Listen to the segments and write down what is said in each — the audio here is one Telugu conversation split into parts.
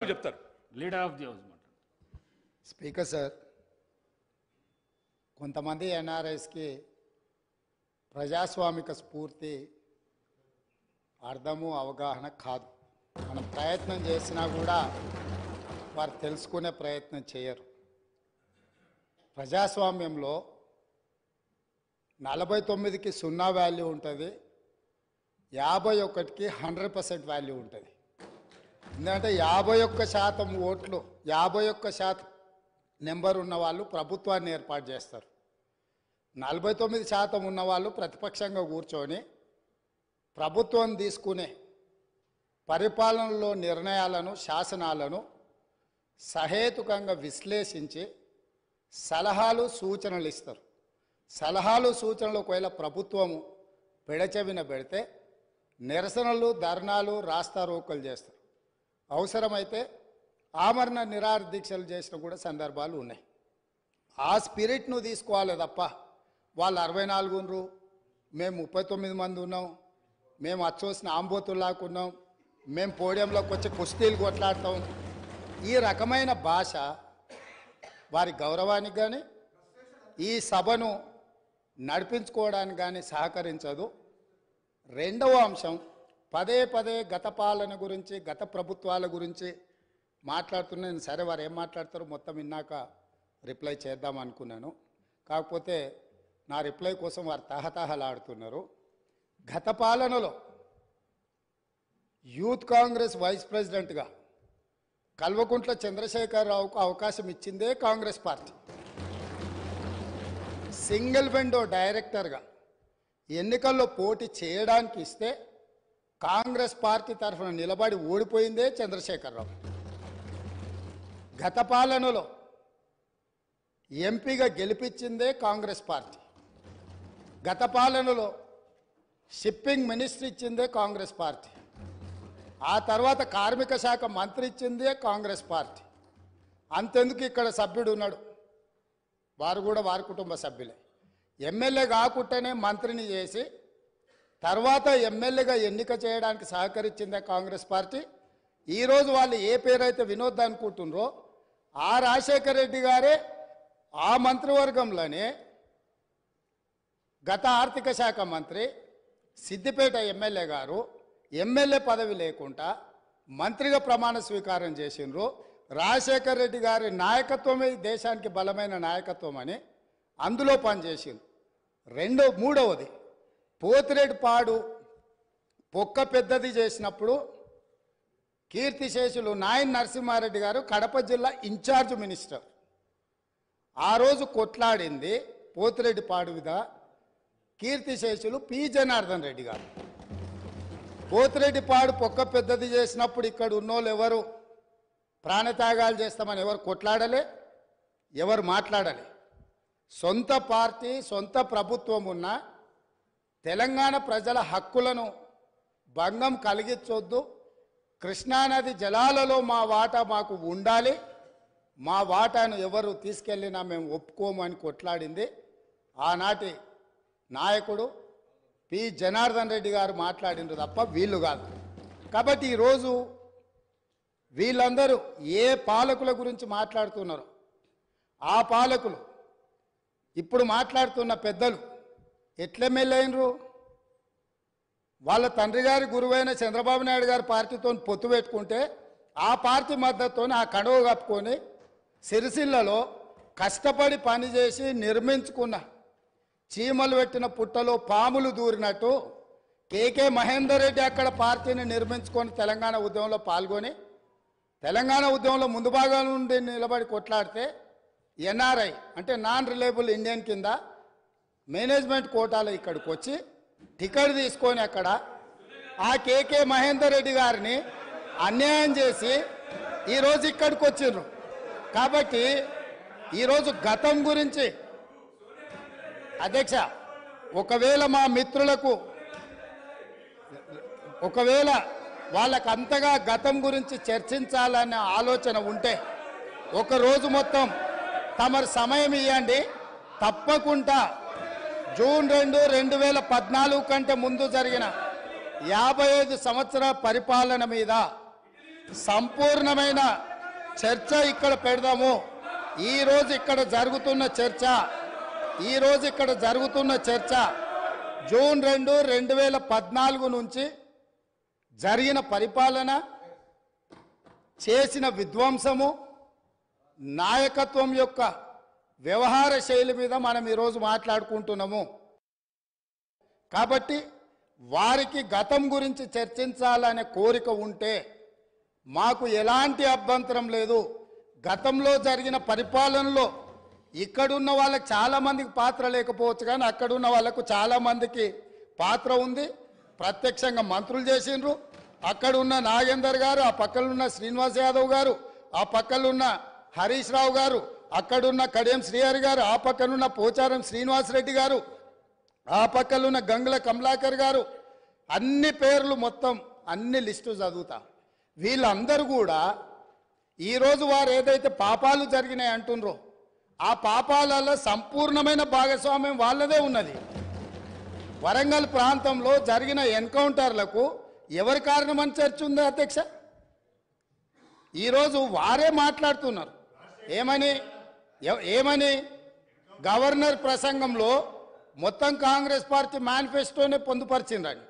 చెప్తారు. లీడర్ ఆఫ్ ది హౌస్ మాట్లాడు. స్పీకర్ సార్, కొంతమంది ఎన్ఆర్ఐస్కి ప్రజాస్వామిక స్ఫూర్తి అర్థము అవగాహన కాదు. మనం ప్రయత్నం చేసినా కూడా వారు తెలుసుకునే ప్రయత్నం చేయరు. ప్రజాస్వామ్యంలో 49కి 0 వాల్యూ ఉంటుంది, 51కి 100% వాల్యూ ఉంటుంది. ఎందుకంటే 51% ఓట్లు, 51% నెంబర్ ఉన్న వాళ్ళు ప్రభుత్వాన్ని ఏర్పాటు చేస్తారు. 49% ఉన్న వాళ్ళు ప్రతిపక్షంగా కూర్చొని ప్రభుత్వం తీసుకునే పరిపాలనలో నిర్ణయాలను, శాసనాలను సహేతుకంగా విశ్లేషించి సలహాలు సూచనలు ఇస్తారు. సలహాలు సూచనలు ఒకవేళ ప్రభుత్వము పెడచెవిన పెడితే నిరసనలు, ధర్నాలు, రాస్తారోకలు చేస్తారు. అవసరమైతే ఆమరణ నిరాహార దీక్షలు చేసిన కూడా సందర్భాలు ఉన్నాయి. ఆ స్పిరిట్ను తీసుకోవాలి తప్ప వాళ్ళు 64 ఉన్నారు, మేము 39 మంది ఉన్నాం, మేము అచ్చోసిన ఆంబోతుల్లాకున్నాం, మేము పోడియంలోకి వచ్చి కుస్తీలు కొట్లాడతాం, ఈ రకమైన భాష వారి గౌరవానికి కానీ ఈ సభను నడిపించుకోవడానికి కానీ సహకరించదు. రెండవ అంశం, పదే పదే గత పాలన గురించి, గత ప్రభుత్వాల గురించి మాట్లాడుతున్నాను. సరే, వారు ఏం మాట్లాడతారో మొత్తం విన్నాక రిప్లై చేద్దాం అనుకున్నాను. కాకపోతే నా రిప్లై కోసం వారు తహతహలాడుతున్నారు. గత పాలనలో యూత్ కాంగ్రెస్ వైస్ ప్రెసిడెంట్గా కల్వకుంట్ల చంద్రశేఖరరావుకు అవకాశం ఇచ్చిందే కాంగ్రెస్ పార్టీ. సింగిల్ విండో డైరెక్టర్గా ఎన్నికల్లో పోటీ చేయడానికి ఇస్తే కాంగ్రెస్ పార్టీ తరఫున నిలబడి ఓడిపోయిందే చంద్రశేఖరరావు. గత పాలనలో ఎంపీగా గెలిపించిందే కాంగ్రెస్ పార్టీ. గత పాలనలో షిప్పింగ్ మినిస్టర్ ఇచ్చిందే కాంగ్రెస్ పార్టీ. ఆ తర్వాత కార్మిక శాఖ మంత్రి ఇచ్చిందే కాంగ్రెస్ పార్టీ. అంతెందుకు, ఇక్కడ సభ్యుడు ఉన్నాడు, వారు కూడా వారి కుటుంబ సభ్యులే. ఎమ్మెల్యే కాకుండానే మంత్రిని చేసి తర్వాత ఎమ్మెల్యేగా ఎన్నిక చేయడానికి సహకరించిందే కాంగ్రెస్ పార్టీ. ఈరోజు వాళ్ళు ఏ పేరైతే వినోద్ అనుకుంటున్నారో ఆ రాజశేఖర రెడ్డి గారే ఆ మంత్రివర్గంలోనే గత ఆర్థిక శాఖ మంత్రి, సిద్దిపేట ఎమ్మెల్యే గారు ఎమ్మెల్యే పదవి లేకుండా మంత్రిగా ప్రమాణ స్వీకారం చేసిండ్రు. రాజశేఖర రెడ్డి గారి నాయకత్వమే దేశానికి బలమైన నాయకత్వం అని అందులో పనిచేసిండ్రు. మూడవది, పోతిరెడ్డిపాడు పొక్క పెద్దది చేసినప్పుడు కీర్తిశేషులు నాయన్ నరసింహారెడ్డి గారు కడప జిల్లా ఇన్ఛార్జ్ మినిస్టర్. ఆ రోజు కొట్లాడింది పోతిరెడ్డిపాడు మీద కీర్తిశేషులు పి జనార్దన్ రెడ్డి గారు. పోతిరెడ్డిపాడు పొక్క పెద్దది చేసినప్పుడు ఇక్కడ ఉన్నోళ్ళు ఎవరు ప్రాణత్యాగాలు చేస్తామని ఎవరు కొట్లాడలే, ఎవరు మాట్లాడలే. సొంత పార్టీ, సొంత ప్రభుత్వం ఉన్న తెలంగాణ ప్రజల హక్కులను భంగం కలిగించొద్దు, కృష్ణానది జలాలలో మా వాటా మాకు ఉండాలి, మా వాటాను ఎవరు తీసుకెళ్ళినా మేము ఒప్పుకోమని కొట్లాడింది ఆనాటి నాయకుడు పి జనార్దన్ రెడ్డి గారు మాట్లాడినారు తప్ప వీళ్ళు కాదు. కాబట్టి ఈరోజు వీళ్ళందరూ ఏ పాలకుల గురించి మాట్లాడుతున్నారో ఆ పాలకులు ఇప్పుడు మాట్లాడుతున్న పెద్దలు ఎట్లెమ్మెల్యేనరు? వాళ్ళ తండ్రి గారి గురువైన చంద్రబాబు నాయుడు గారి పార్టీతో పొత్తు పెట్టుకుంటే ఆ పార్టీ మద్దతుతో ఆ కడువ కప్పుకొని సిరిసిల్లలో కష్టపడి పనిచేసి నిర్మించుకున్న చీమలు పెట్టిన పుట్టలో పాములు దూరినట్టు కేకే మహేందర్ రెడ్డి అక్కడ పార్టీని నిర్మించుకొని తెలంగాణ ఉద్యమంలో పాల్గొని తెలంగాణ ఉద్యమంలో ముందు భాగం నుండి నిలబడి కొట్లాడితే ఎన్ఆర్ఐ అంటే నాన్ రిలయబుల్ ఇండియన్ కింద మేనేజ్మెంట్ కోటాలో ఇక్కడికి వచ్చి టికెట్ తీసుకొని అక్కడ ఆ కేకే మహేందర్ రెడ్డి గారిని అన్యాయం చేసి ఈరోజు ఇక్కడికి వచ్చిర్రు. కాబట్టి ఈరోజు గతం గురించి అధ్యక్ష, ఒకవేళ మా మిత్రులకు వాళ్ళకు అంతగా గతం గురించి చర్చించాలనే ఆలోచన ఉంటే ఒక రోజు మొత్తం తమరు సమయం ఇవ్వండి. తప్పకుండా జూన్ 2, 2014 కంటే ముందు జరిగిన 55 సంవత్సరాల పరిపాలన మీద సంపూర్ణమైన చర్చ ఇక్కడ పెడదాము. ఈరోజు ఇక్కడ జరుగుతున్న చర్చ జూన్ 2, 2014 నుంచి జరిగిన పరిపాలన, చేసిన విధ్వంసము, నాయకత్వం యొక్క వ్యవహార శైలి మీద మనం ఈరోజు మాట్లాడుకుంటున్నాము. కాబట్టి వారికి గతం గురించి చర్చించాలనే కోరిక ఉంటే మాకు ఎలాంటి అభ్యంతరం లేదు. గతంలో జరిగిన పరిపాలనలో ఇక్కడున్న వాళ్ళకి చాలామందికి పాత్ర లేకపోవచ్చు, కానీ అక్కడున్న వాళ్ళకు చాలామందికి పాత్ర ఉంది. ప్రత్యక్షంగా మంత్రులు చేసిండ్రు. అక్కడున్న నాగేందర్ గారు, ఆ పక్కనున్న శ్రీనివాస్ యాదవ్ గారు, ఆ పక్కనున్న హరీష్ రావు గారు, అక్కడున్న కడియం శ్రీహరి గారు, ఆ పక్కనున్న పోచారం శ్రీనివాసరెడ్డి గారు, ఆ పక్కనున్న గంగుల కమలాకర్ గారు, అన్ని పేర్లు మొత్తం అన్ని లిస్టు చదువుతా. వీళ్ళందరూ కూడా ఈరోజు వారు ఏదైతే పాపాలు జరిగినాయి అంటుండ్రో ఆ పాపాలలో సంపూర్ణమైన భాగస్వామ్యం వాళ్ళదే ఉన్నది. వరంగల్ ప్రాంతంలో జరిగిన ఎన్కౌంటర్లకు ఎవరి కారణమని చర్చ ఉంది అధ్యక్ష? ఈరోజు వారే మాట్లాడుతున్నారు. ఏమని గవర్నర్ ప్రసంగంలో మొత్తం కాంగ్రెస్ పార్టీ మేనిఫెస్టోనే పొందుపరిచిండ్రని.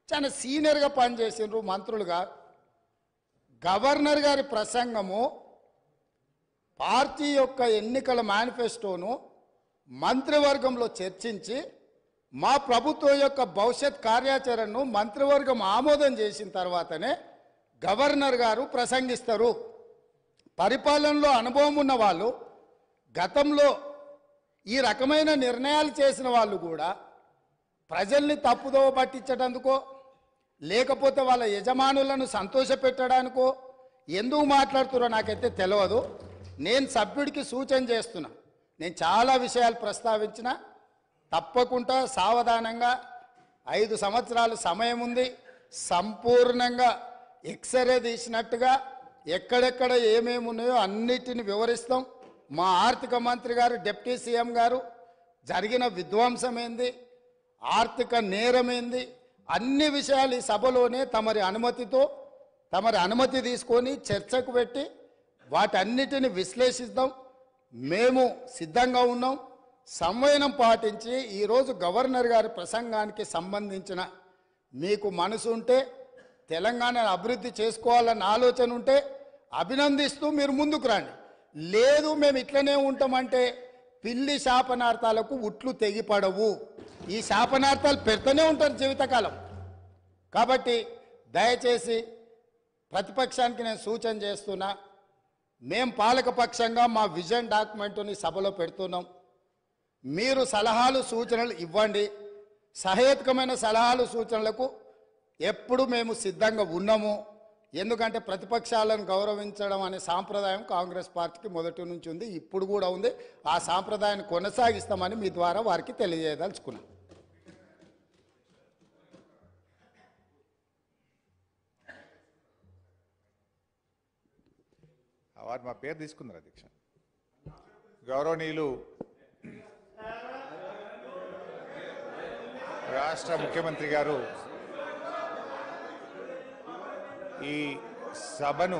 చాలా సీనియర్గా పనిచేసిండ్రు మంత్రులుగా. గవర్నర్ గారి ప్రసంగము పార్టీ యొక్క ఎన్నికల మేనిఫెస్టోను మంత్రివర్గంలో చర్చించి మా ప్రభుత్వం యొక్క భవిష్యత్ కార్యాచరణను మంత్రివర్గం ఆమోదం చేసిన తర్వాతనే గవర్నర్ గారు ప్రసంగిస్తారు. పరిపాలనలో అనుభవం ఉన్న వాళ్ళు, గతంలో ఈ రకమైన నిర్ణయాలు చేసిన వాళ్ళు కూడా ప్రజల్ని తప్పుదోవ పట్టించడానికో లేకపోతే వాళ్ళ యజమానులను సంతోషపెట్టడానికో ఎందుకు మాట్లాడుతున్నారో నాకైతే తెలియదు. నేను సభ్యుడికి సూచన చేస్తున్నా. నేను చాలా విషయాలు ప్రస్తావించిన, తప్పకుండా సావధానంగా 5 సంవత్సరాలు సమయం ఉంది. సంపూర్ణంగా ఎక్స్రే తీసినట్టుగా ఎక్కడెక్కడ ఏమేమి ఉన్నాయో అన్నిటిని వివరిస్తాం. మా ఆర్థిక మంత్రి గారు, డిప్యూటీ సీఎం గారు జరిగిన విధ్వంసం ఏంది, ఆర్థిక నేరమేంది, అన్ని విషయాలు ఈ సభలోనే తమరి అనుమతి తీసుకొని చర్చకు పెట్టి వాటన్నిటిని విశ్లేషిద్దాం. మేము సిద్ధంగా ఉన్నాం. సంవయనం పాటించి ఈరోజు గవర్నర్ గారి ప్రసంగానికి సంబంధించిన మీకు మనసు ఉంటే, తెలంగాణను అభివృద్ధి చేసుకోవాలన్న ఆలోచన ఉంటే అభినందిస్తూ మీరు ముందుకు రండి. లేదు మేము ఇట్లనే ఉంటామంటే పిల్లి శాపనార్థాలకు ఉట్లు తెగిపడవు. ఈ శాపనార్థాలు పెడుతూనే ఉంటారు జీవితకాలం. కాబట్టి దయచేసి ప్రతిపక్షానికి నేను సూచన చేస్తున్నా, మేము పాలకపక్షంగా మా విజన్ డాక్యుమెంటుని సభలో పెడుతున్నాం. మీరు సలహాలు సూచనలు ఇవ్వండి. సహేతుకమైన సలహాలు సూచనలకు ఎప్పుడు మేము సిద్ధంగా ఉన్నాము. ఎందుకంటే ప్రతిపక్షాలను గౌరవించడం అనే సాంప్రదాయం కాంగ్రెస్ పార్టీకి మొదటి నుంచి ఉంది, ఇప్పుడు కూడా ఉంది. ఆ సాంప్రదాయాన్ని కొనసాగిస్తామని మీ ద్వారా వారికి తెలియజేయదలుచుకున్నాం. వారు మా పేరు తీసుకున్నారు అధ్యక్ష. గౌరవనీయులు రాష్ట్ర ముఖ్యమంత్రి గారు ఈ సభను